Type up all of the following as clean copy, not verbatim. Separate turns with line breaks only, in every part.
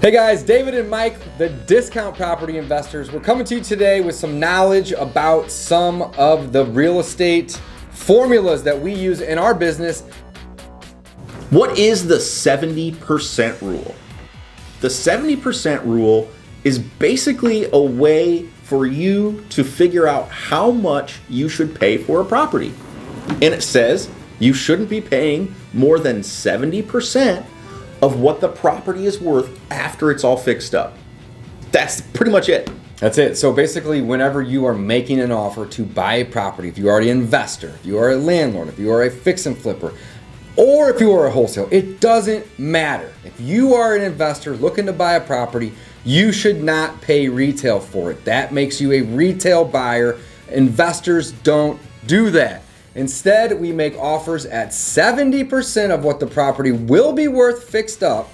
Hey guys, David and Mike, the Discount Property Investors. We're coming to you today with some knowledge about some of the real estate formulas that we use in our business.
What is the 70% rule? The 70% rule is basically a way for you to figure out how much you should pay for a property. And it says you shouldn't be paying more than 70% of what the property is worth after it's all fixed up. That's pretty much it.
That's it. So basically, whenever you are making an offer to buy a property, if you are an investor, if you are a landlord, if you are a fix and flipper, or if you are a wholesale, it doesn't matter. If you are an investor looking to buy a property, you should not pay retail for it. That makes you a retail buyer. Investors don't do that. Instead, we make offers at 70% of what the property will be worth fixed up,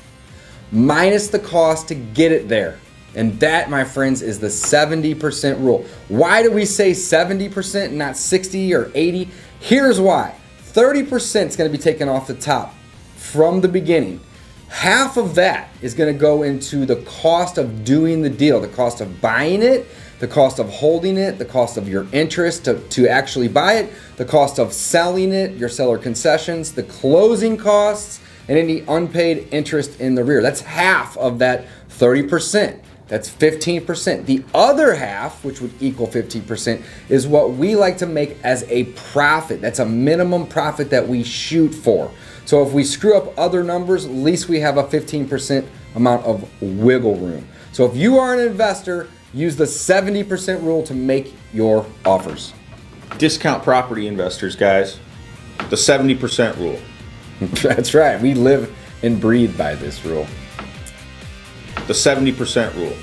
minus the cost to get it there. And that, my friends, is the 70% rule. Why do we say 70% and not 60 or 80? Here's why. 30% is going to be taken off the top from the beginning. Half of that is going to go into the cost of doing the deal, the cost of buying it, the cost of holding it, the cost of your interest to actually buy it, the cost of selling it, your seller concessions, the closing costs, and any unpaid interest in the rear. That's half of that 30%. That's 15%. The other half, which would equal 15%, is what we like to make as a profit. That's a minimum profit that we shoot for. So if we screw up other numbers, at least we have a 15% amount of wiggle room. So if you are an investor, use the 70% rule to make your offers.
Discount property investors, guys. The 70% rule.
That's right. We live and breathe by this rule.
The 70% rule.